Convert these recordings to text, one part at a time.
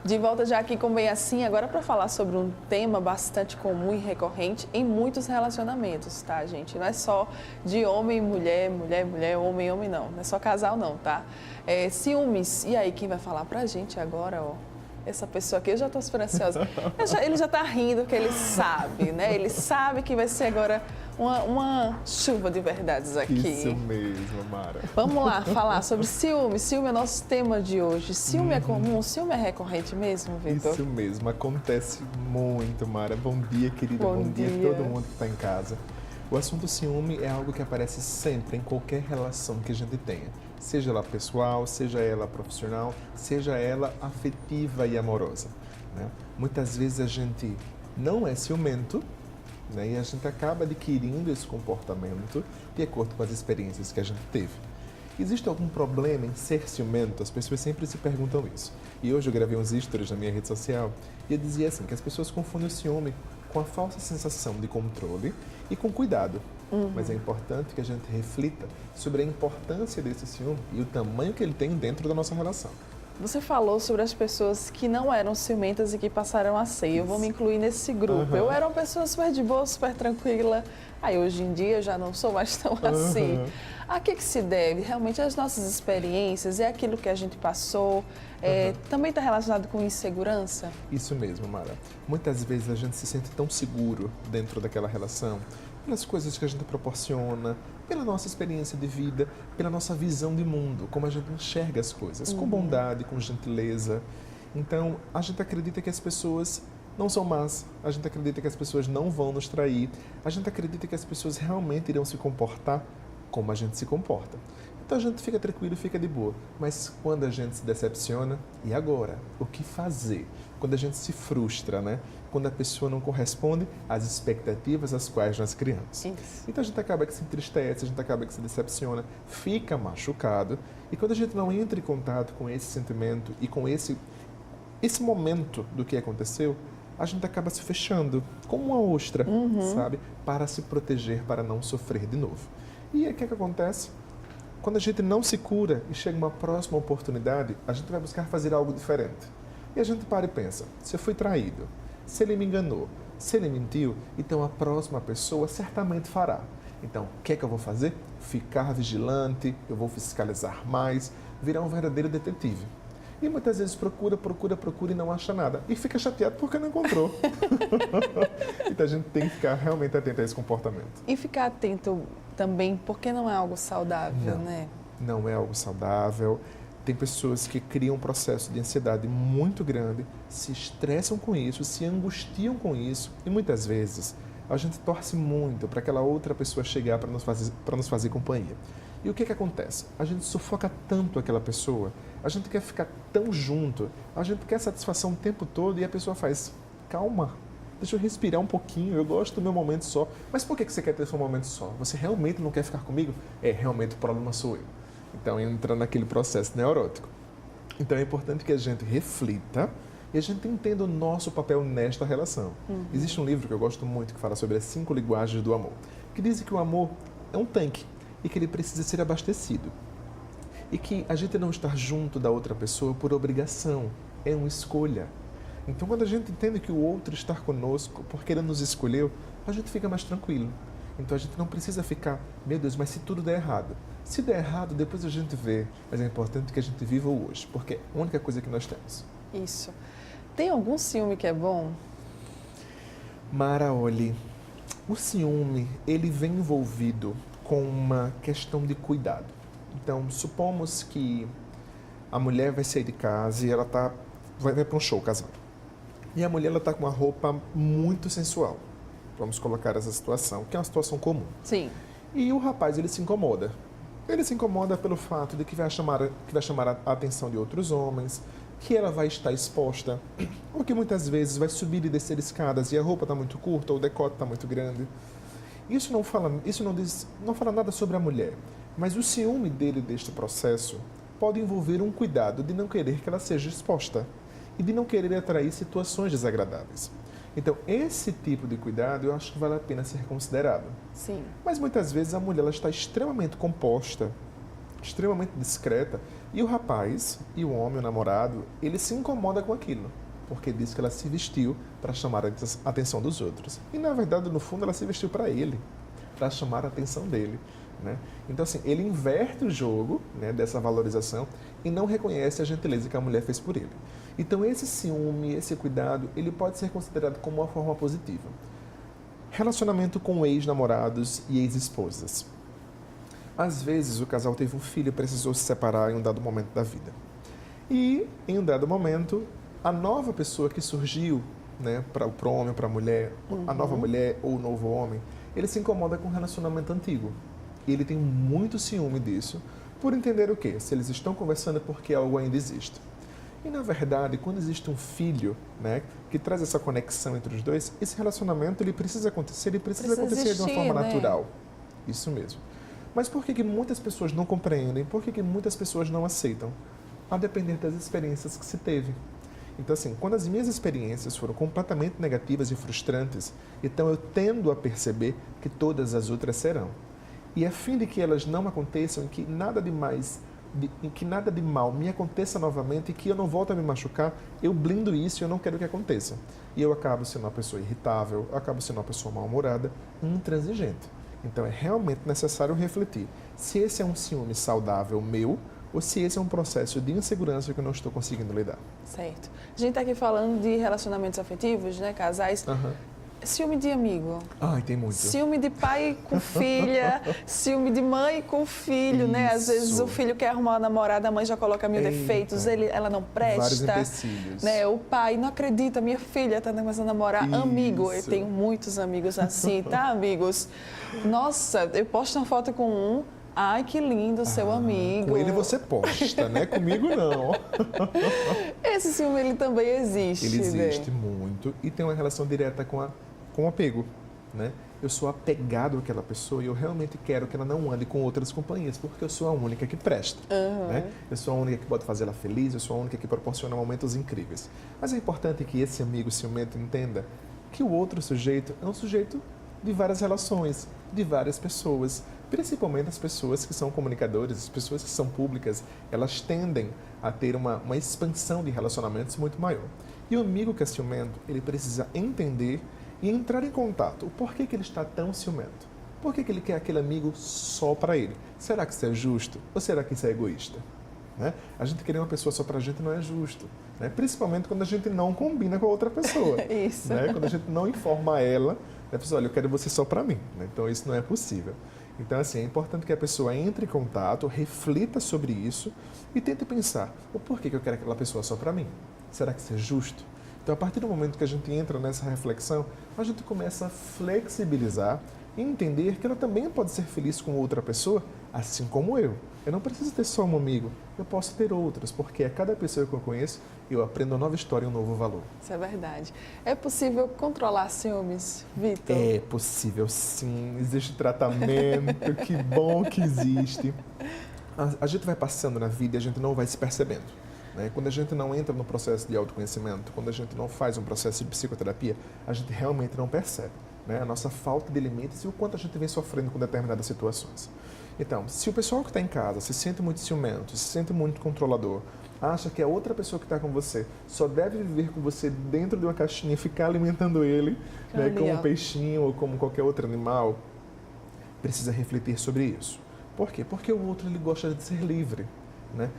De volta já aqui com Bem Assim, agora para falar sobre um tema bastante comum e recorrente em muitos relacionamentos, tá, gente? Não é só de homem e mulher, mulher, mulher, homem, homem, não. Não é só casal, não, tá? Ciúmes. E aí, quem vai falar pra gente agora, ó? Essa pessoa aqui, eu já tô super ansiosa. Ele já tá rindo, porque ele sabe, né? Ele sabe que vai ser agora uma chuva de verdades aqui. Isso mesmo, Mara. Vamos lá falar sobre ciúme. Ciúme é nosso tema de hoje. Ciúme é comum? Ciúme é recorrente mesmo, Vitor? Isso mesmo, acontece muito, Mara. Bom dia, querida. Bom dia a todo mundo que está em casa. O assunto ciúme é algo que aparece sempre em qualquer relação que a gente tenha. Seja ela pessoal, seja ela profissional, seja ela afetiva e amorosa, né? Muitas vezes a gente não é ciumento, né? E a gente acaba adquirindo esse comportamento de acordo com as experiências que a gente teve. Existe algum problema em ser ciumento? As pessoas sempre se perguntam isso. E hoje eu gravei uns stories na minha rede social e eu dizia assim, que as pessoas confundem o ciúme com a falsa sensação de controle e com cuidado. Mas é importante que a gente reflita sobre a importância desse ciúme e o tamanho que ele tem dentro da nossa relação. Você falou sobre as pessoas que não eram ciumentas e que passaram a ser. Eu vou me incluir nesse grupo. Eu era uma pessoa super de boa, super tranquila. Aí hoje em dia já não sou mais tão assim. A que se deve? Realmente as nossas experiências, é aquilo que a gente passou. Também está relacionado com insegurança? Isso mesmo, Mara. Muitas vezes a gente se sente tão seguro dentro daquela relação, pelas coisas que a gente proporciona, pela nossa experiência de vida, pela nossa visão de mundo, como a gente enxerga as coisas, com bondade, com gentileza. Então, a gente acredita que as pessoas não são más, a gente acredita que as pessoas não vão nos trair, a gente acredita que as pessoas realmente irão se comportar como a gente se comporta. Então a gente fica tranquilo, fica de boa. Mas quando a gente se decepciona, e agora? O que fazer? Quando a gente se frustra, né? Quando a pessoa não corresponde às expectativas às quais nós criamos. Isso. Então a gente acaba que se entristece, a gente acaba que se decepciona, fica machucado. E quando a gente não entra em contato com esse sentimento e com esse momento do que aconteceu, a gente acaba se fechando, como uma ostra, sabe? Para se proteger, para não sofrer de novo. E aí o que acontece? Quando a gente não se cura e chega uma próxima oportunidade, a gente vai buscar fazer algo diferente. E a gente para e pensa, se eu fui traído, se ele me enganou, se ele mentiu, então a próxima pessoa certamente fará. Então, o que é que eu vou fazer? Ficar vigilante, eu vou fiscalizar mais, virar um verdadeiro detetive. E muitas vezes procura e não acha nada. E fica chateado porque não encontrou. Então a gente tem que ficar realmente atento a esse comportamento. E ficar atento também, porque não é algo saudável, né? Não é algo saudável. Tem pessoas que criam um processo de ansiedade muito grande, se estressam com isso, se angustiam com isso. E muitas vezes a gente torce muito para aquela outra pessoa chegar para nos fazer companhia. E o que acontece? A gente sufoca tanto aquela pessoa, a gente quer ficar tão junto, a gente quer satisfação o tempo todo e a pessoa faz, calma, deixa eu respirar um pouquinho, eu gosto do meu momento só. Mas por que você quer ter seu momento só? Você realmente não quer ficar comigo? Realmente o problema sou eu. Então entra naquele processo neurótico. Então é importante que a gente reflita e a gente entenda o nosso papel nesta relação. Existe um livro que eu gosto muito que fala sobre as 5 linguagens do amor, que diz que o amor é um tanque e que ele precisa ser abastecido. E que a gente não está junto da outra pessoa por obrigação, é uma escolha. Então, quando a gente entende que o outro está conosco porque ele nos escolheu, a gente fica mais tranquilo. Então, a gente não precisa ficar, meu Deus, mas se tudo der errado? Se der errado, depois a gente vê. Mas é importante que a gente viva o hoje, porque é a única coisa que nós temos. Isso. Tem algum ciúme que é bom? Mara, olhe, o ciúme, ele vem envolvido com uma questão de cuidado. Então, supomos que a mulher vai sair de casa e ela vai para um show casado. E a mulher está com uma roupa muito sensual. Vamos colocar essa situação, que é uma situação comum. Sim. E o rapaz, ele se incomoda. Ele se incomoda pelo fato de que vai chamar a atenção de outros homens, que ela vai estar exposta, ou que muitas vezes vai subir e descer escadas e a roupa está muito curta ou o decote está muito grande. Isso não fala nada sobre a mulher, mas o ciúme dele deste processo pode envolver um cuidado de não querer que ela seja exposta e de não querer atrair situações desagradáveis. Então, esse tipo de cuidado eu acho que vale a pena ser considerado. Sim. Mas muitas vezes a mulher ela está extremamente composta, extremamente discreta, e o rapaz, e o homem, o namorado, ele se incomoda com aquilo, porque diz que ela se vestiu para chamar a atenção dos outros. E, na verdade, no fundo, ela se vestiu para ele, para chamar a atenção dele. Né? Então, assim, ele inverte o jogo, né, dessa valorização e não reconhece a gentileza que a mulher fez por ele. Então, esse ciúme, esse cuidado, ele pode ser considerado como uma forma positiva. Relacionamento com ex-namorados e ex-esposas. Às vezes, o casal teve um filho e precisou se separar em um dado momento da vida. E, em um dado momento, a nova pessoa que surgiu, né, para o homem, para a mulher, a nova mulher ou o novo homem, ele se incomoda com o relacionamento antigo. E ele tem muito ciúme disso, por entender o quê? Se eles estão conversando é porque algo ainda existe. E, na verdade, quando existe um filho, né, que traz essa conexão entre os dois, esse relacionamento ele precisa acontecer e precisa acontecer existir, de uma forma né? natural. Isso mesmo. Mas por que muitas pessoas não compreendem? Por que muitas pessoas não aceitam? A depender das experiências que se teve. Então, assim, quando as minhas experiências foram completamente negativas e frustrantes, então eu tendo a perceber que todas as outras serão. E a fim de que elas não aconteçam, em que nada de mal me aconteça novamente e que eu não volte a me machucar, eu blindo isso e eu não quero que aconteça. E eu acabo sendo uma pessoa irritável, eu acabo sendo uma pessoa mal-humorada, intransigente. Então é realmente necessário refletir se esse é um ciúme saudável meu ou se esse é um processo de insegurança que eu não estou conseguindo lidar. Certo. A gente está aqui falando de relacionamentos afetivos, né, casais. Ciúme de amigo. Ai, tem muito. Ciúme de pai com filha, ciúme de mãe com filho, né? Às vezes o filho quer arrumar uma namorada, a mãe já coloca mil defeitos, ela não presta. Vários empecilhos. Né? O pai não acredita, minha filha está começando a namorar. Isso. Amigo, eu tenho muitos amigos assim, tá, amigos? Nossa, eu posto uma foto com um, ai, que lindo, seu amigo. Com ele você posta, né? Comigo não. Esse ciúme, ele também existe. Ele existe né? muito e tem uma relação direta com o apego, né? Eu sou apegado àquela pessoa e eu realmente quero que ela não ande com outras companhias, porque eu sou a única que presta, né? Eu sou a única que pode fazê-la feliz, eu sou a única que proporciona momentos incríveis. Mas é importante que esse amigo ciumento entenda que o outro sujeito é um sujeito de várias relações, de várias pessoas, principalmente as pessoas que são comunicadores, as pessoas que são públicas, elas tendem a ter uma expansão de relacionamentos muito maior. E o amigo que é ciumento, ele precisa entender e entrar em contato. O porquê que ele está tão ciumento? Por que ele quer aquele amigo só para ele? Será que isso é justo? Ou será que isso é egoísta? Né? A gente querer uma pessoa só para a gente não é justo. Né? Principalmente quando a gente não combina com a outra pessoa. Isso. Né? Quando a gente não informa ela, a pessoa, olha, eu quero você só para mim. Né? Então isso não é possível. Então, assim, é importante que a pessoa entre em contato, reflita sobre isso e tente pensar, o porquê que eu quero aquela pessoa só para mim? Será que isso é justo? Então, a partir do momento que a gente entra nessa reflexão, a gente começa a flexibilizar e entender que ela também pode ser feliz com outra pessoa, assim como eu. Eu não preciso ter só um amigo, eu posso ter outros, porque a cada pessoa que eu conheço, eu aprendo uma nova história e um novo valor. Isso é verdade. É possível controlar ciúmes, Vitor? É possível, sim. Existe tratamento, que bom que existe. A gente vai passando na vida e a gente não vai se percebendo. Né? Quando a gente não entra no processo de autoconhecimento, quando a gente não faz um processo de psicoterapia, a gente realmente não percebe, né? A nossa falta de limites e o quanto a gente vem sofrendo com determinadas situações. Então, se o pessoal que está em casa se sente muito ciumento, se sente muito controlador, acha que a outra pessoa que está com você só deve viver com você dentro de uma caixinha e ficar alimentando ele, né, como um peixinho ou como qualquer outro animal, precisa refletir sobre isso. Por quê? Porque o outro ele gosta de ser livre. Né?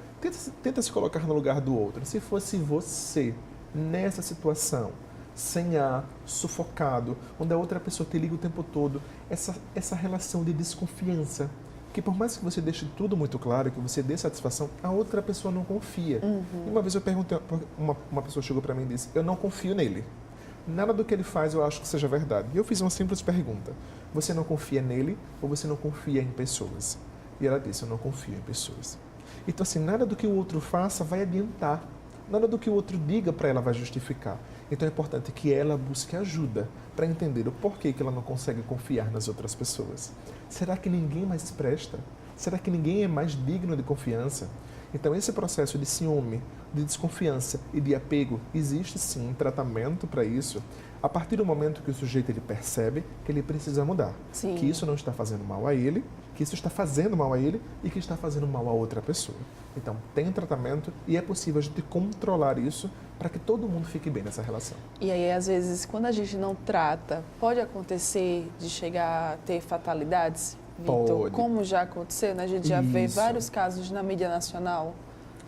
Tenta se colocar no lugar do outro. Se fosse você nessa situação, sem ar, sufocado, onde a outra pessoa te liga o tempo todo, essa relação de desconfiança, que por mais que você deixe tudo muito claro, que você dê satisfação, a outra pessoa não confia. E uma vez eu perguntei, uma pessoa chegou para mim e disse, eu não confio nele. Nada do que ele faz eu acho que seja verdade. E eu fiz uma simples pergunta, você não confia nele ou você não confia em pessoas? E ela disse, eu não confio em pessoas. Então, assim, nada do que o outro faça vai adiantar. Nada do que o outro diga para ela vai justificar. Então, é importante que ela busque ajuda para entender o porquê que ela não consegue confiar nas outras pessoas. Será que ninguém mais presta? Será que ninguém é mais digno de confiança? Então, esse processo de ciúme, de desconfiança e de apego, existe sim um tratamento para isso, a partir do momento que o sujeito ele percebe que ele precisa mudar. Sim. Que isso não está fazendo mal a ele, que isso está fazendo mal a ele e que está fazendo mal a outra pessoa. Então, tem um tratamento e é possível a gente controlar isso para que todo mundo fique bem nessa relação. E aí, às vezes, quando a gente não trata, pode acontecer de chegar a ter fatalidades, Vitor? Pode. Como já aconteceu, né? A gente já vê Isso. vários casos na mídia nacional.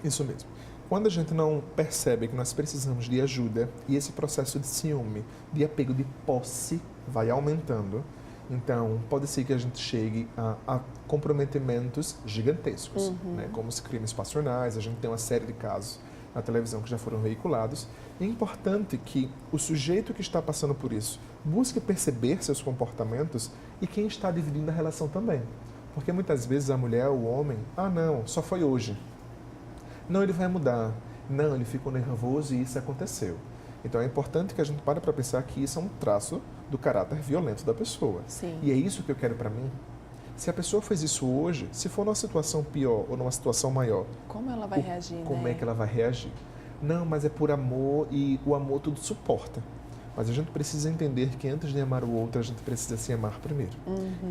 Isso mesmo. Quando a gente não percebe que nós precisamos de ajuda e esse processo de ciúme, de apego, de posse vai aumentando, então pode ser que a gente chegue a comprometimentos gigantescos, né? Como os crimes passionais. A gente tem uma série de casos na televisão que já foram veiculados. E é importante que o sujeito que está passando por isso busque perceber seus comportamentos e quem está dividindo a relação também. Porque muitas vezes a mulher, o homem, não, só foi hoje. Não, ele vai mudar. Não, ele ficou nervoso e isso aconteceu. Então é importante que a gente pare para pensar que isso é um traço do caráter violento da pessoa. Sim. E é isso que eu quero para mim. Se a pessoa fez isso hoje, se for numa situação pior ou numa situação maior, Como ela vai reagir, como né? é que ela vai reagir? Não, mas é por amor e o amor tudo suporta. Mas a gente precisa entender que antes de amar o outro, a gente precisa se amar primeiro.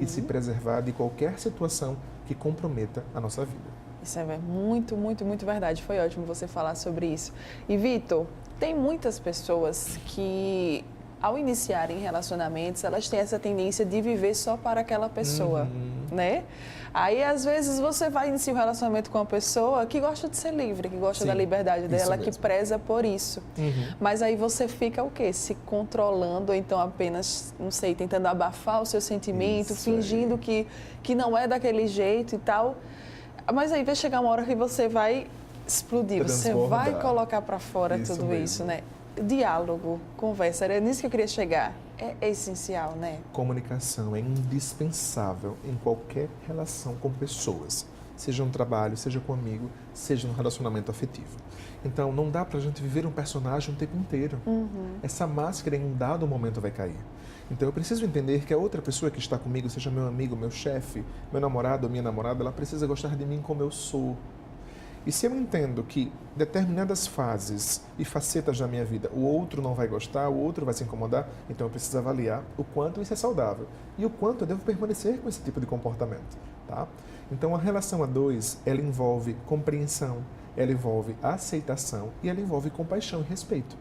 E se preservar de qualquer situação que comprometa a nossa vida. Isso é muito, muito, muito verdade. Foi ótimo você falar sobre isso. E, Vitor, tem muitas pessoas que, ao iniciarem relacionamentos, elas têm essa tendência de viver só para aquela pessoa, né? Aí, às vezes, você vai iniciar um relacionamento com uma pessoa que gosta de ser livre, que gosta da liberdade dela, que preza por isso. Mas aí você fica o quê? Se controlando, ou então apenas, não sei, tentando abafar o seu sentimento, fingindo que não é daquele jeito e tal. Mas aí vai chegar uma hora que você vai explodir, você vai colocar para fora tudo isso, né? Diálogo, conversa, era nisso que eu queria chegar. É essencial, né? Comunicação é indispensável em qualquer relação com pessoas, seja no trabalho, seja com amigo, seja no relacionamento afetivo. Então, não dá pra gente viver um personagem o tempo inteiro. Essa máscara em um dado momento vai cair. Então, eu preciso entender que a outra pessoa que está comigo, seja meu amigo, meu chefe, meu namorado ou minha namorada, ela precisa gostar de mim como eu sou. E se eu entendo que determinadas fases e facetas da minha vida o outro não vai gostar, o outro vai se incomodar, então eu preciso avaliar o quanto isso é saudável e o quanto eu devo permanecer com esse tipo de comportamento, tá? Então, a relação a dois, ela envolve compreensão, ela envolve aceitação e ela envolve compaixão e respeito.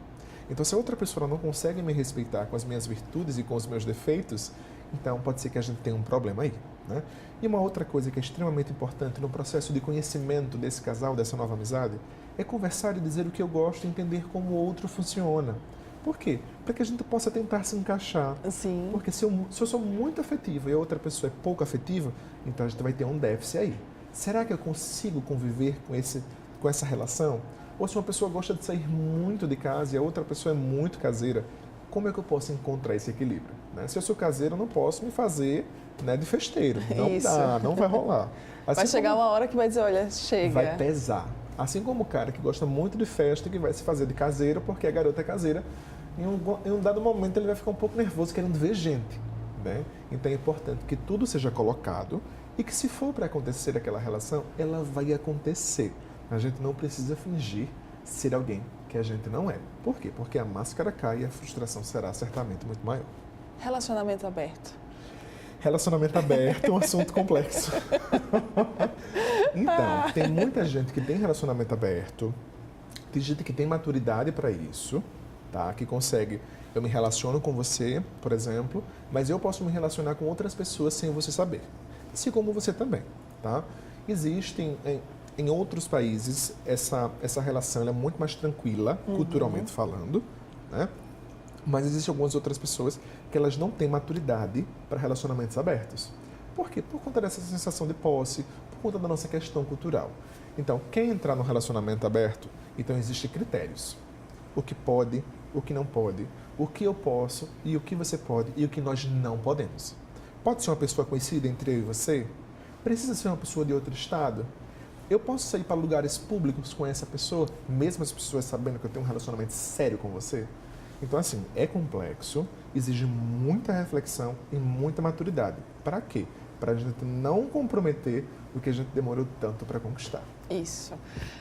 Então, se a outra pessoa não consegue me respeitar com as minhas virtudes e com os meus defeitos, então pode ser que a gente tenha um problema aí, né? E uma outra coisa que é extremamente importante no processo de conhecimento desse casal, dessa nova amizade, é conversar e dizer o que eu gosto e entender como o outro funciona. Por quê? Para que a gente possa tentar se encaixar. Sim. Porque se eu sou muito afetivo e a outra pessoa é pouco afetiva, então a gente vai ter um déficit aí. Será que eu consigo conviver com essa relação? Ou se uma pessoa gosta de sair muito de casa e a outra pessoa é muito caseira, como é que eu posso encontrar esse equilíbrio? Né? Se eu sou caseiro, eu não posso me fazer, né, de festeiro. Não dá, não vai rolar. Assim vai chegar uma hora que vai dizer, olha, chega. Vai pesar. Assim como o cara que gosta muito de festa, que vai se fazer de caseiro porque a garota é caseira, em um dado momento ele vai ficar um pouco nervoso querendo ver gente. Né? Então é importante que tudo seja colocado e que se for para acontecer aquela relação, ela vai acontecer. A gente não precisa fingir ser alguém que a gente não é. Por quê? Porque a máscara cai e a frustração será certamente muito maior. Relacionamento aberto. Relacionamento aberto é um assunto complexo. Então, tem muita gente que tem relacionamento aberto, tem gente que tem maturidade para isso, tá? Que consegue, eu me relaciono com você, por exemplo, mas eu posso me relacionar com outras pessoas sem você saber. Assim como você também, tá? Existem em outros países essa relação é muito mais tranquila, culturalmente falando, né? Mas existem algumas outras pessoas que elas não têm maturidade para relacionamentos abertos. Por quê? Por conta dessa sensação de posse, por conta da nossa questão cultural. Então, quem entrar no relacionamento aberto, então existem critérios. O que pode, o que não pode, o que eu posso e o que você pode e o que nós não podemos. Pode ser uma pessoa conhecida entre eu e você? Precisa ser uma pessoa de outro estado? Eu posso sair para lugares públicos com essa pessoa, mesmo as pessoas sabendo que eu tenho um relacionamento sério com você? Então, assim, é complexo, exige muita reflexão e muita maturidade. Para quê? Para a gente não comprometer o que a gente demorou tanto para conquistar. Isso.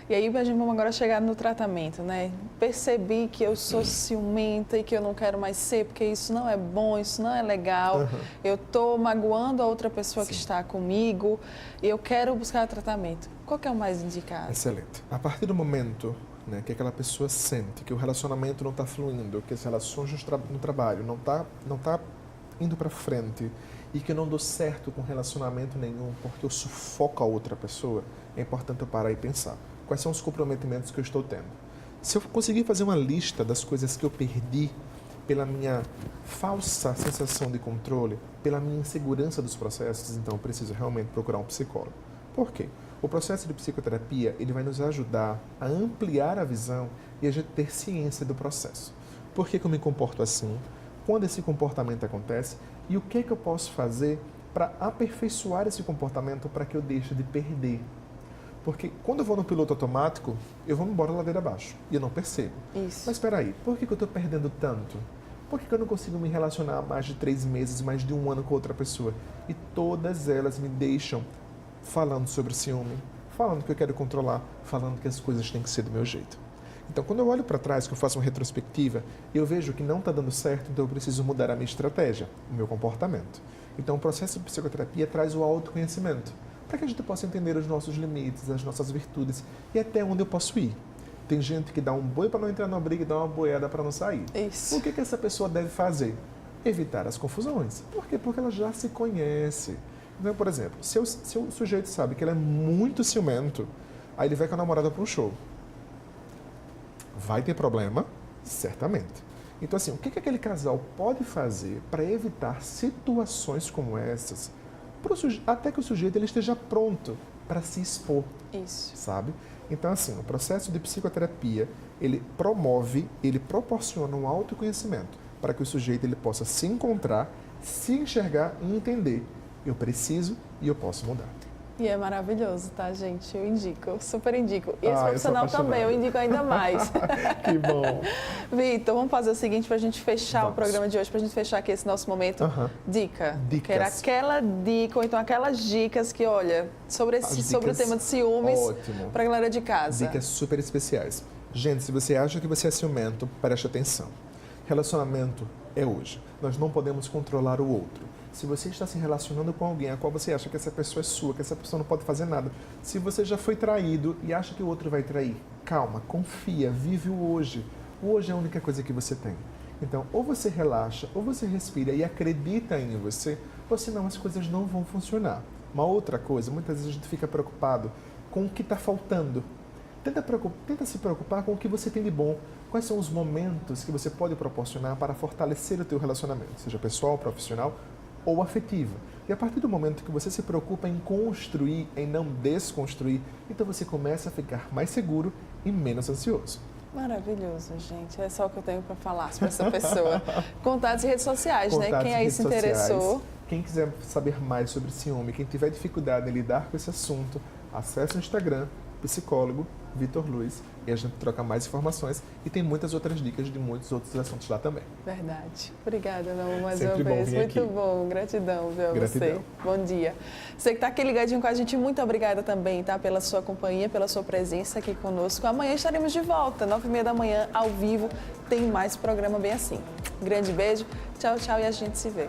E aí, vamos agora chegar no tratamento, né? Percebi que eu sou ciumenta e que eu não quero mais ser, porque isso não é bom, isso não é legal. Eu estou magoando a outra pessoa que está comigo e eu quero buscar tratamento. Qual que é o mais indicado? Excelente. A partir do momento, né, que aquela pessoa sente que o relacionamento não está fluindo, que as relações no trabalho não tá indo para frente e que eu não dou certo com relacionamento nenhum porque eu sufoco a outra pessoa, é importante eu parar e pensar quais são os comprometimentos que eu estou tendo. Se eu conseguir fazer uma lista das coisas que eu perdi pela minha falsa sensação de controle, pela minha insegurança dos processos, então eu preciso realmente procurar um psicólogo. Por quê? O processo de psicoterapia, ele vai nos ajudar a ampliar a visão e a gente ter ciência do processo. Por que eu me comporto assim? Quando esse comportamento acontece? E o que eu posso fazer para aperfeiçoar esse comportamento para que eu deixe de perder? Porque quando eu vou no piloto automático, eu vou embora ladeira abaixo e eu não percebo. Isso. Mas espera aí, por que eu estou perdendo tanto? Por que eu não consigo me relacionar há mais de 3 meses, mais de 1 ano com outra pessoa? E todas elas me deixam falando sobre ciúme, falando que eu quero controlar, falando que as coisas têm que ser do meu jeito. Então, quando eu olho para trás, que eu faço uma retrospectiva, eu vejo que não está dando certo, então eu preciso mudar a minha estratégia, o meu comportamento. Então, o processo de psicoterapia traz o autoconhecimento, para que a gente possa entender os nossos limites, as nossas virtudes e até onde eu posso ir. Tem gente que dá um boi para não entrar numa briga e dá uma boiada para não sair. Isso. O que essa pessoa deve fazer? Evitar as confusões. Por quê? Porque ela já se conhece. Então, por exemplo, se o sujeito sabe que ele é muito ciumento, aí ele vai com a namorada para um show. Vai ter problema? Certamente. Então, assim, o que aquele casal pode fazer para evitar situações como essas, até que o sujeito ele esteja pronto para se expor? Isso. Sabe? Então, assim, o processo de psicoterapia, ele promove, ele proporciona um autoconhecimento para que o sujeito ele possa se encontrar, se enxergar e entender. Eu preciso e eu posso mudar. E é maravilhoso, tá, gente? Eu indico, eu super indico. E esse eu profissional também, eu indico ainda mais. Que bom. Vitor, vamos fazer o seguinte para a gente fechar o programa de hoje, para a gente fechar aqui esse nosso momento. Dica. Dicas. Quero aquela dica, ou então aquelas dicas que, olha, sobre o tema de ciúmes, para a galera de casa. Dicas super especiais. Gente, se você acha que você é ciumento, preste atenção. Relacionamento é hoje. Nós não podemos controlar o outro. Se você está se relacionando com alguém a qual você acha que essa pessoa é sua, que essa pessoa não pode fazer nada, se você já foi traído e acha que o outro vai trair, calma, confia, vive o hoje. O hoje é a única coisa que você tem. Então, ou você relaxa, ou você respira e acredita em você, ou senão as coisas não vão funcionar. Uma outra coisa, muitas vezes a gente fica preocupado com o que está faltando. Tenta se preocupar com o que você tem de bom. Quais são os momentos que você pode proporcionar para fortalecer o teu relacionamento, seja pessoal, profissional ou afetivo. E a partir do momento que você se preocupa em construir, em não desconstruir, então você começa a ficar mais seguro e menos ansioso. Maravilhoso, gente. É só o que eu tenho para falar para essa pessoa. Contatos e redes sociais, né? Quem aí se interessou. Quem quiser saber mais sobre ciúme, quem tiver dificuldade em lidar com esse assunto, acesse o Instagram, psicólogo Vitor Luiz, e a gente troca mais informações e tem muitas outras dicas de muitos outros assuntos lá também. Verdade. Obrigada, meu, mais Sempre uma vez. Muito aqui. Bom. Gratidão, viu, a Gratidão. você. Bom dia. Você que está aqui ligadinho com a gente, muito obrigada também, tá? Pela sua companhia, pela sua presença aqui conosco. Amanhã estaremos de volta, 9h30 da manhã, ao vivo. Tem mais programa bem assim. Grande beijo. Tchau, tchau e a gente se vê.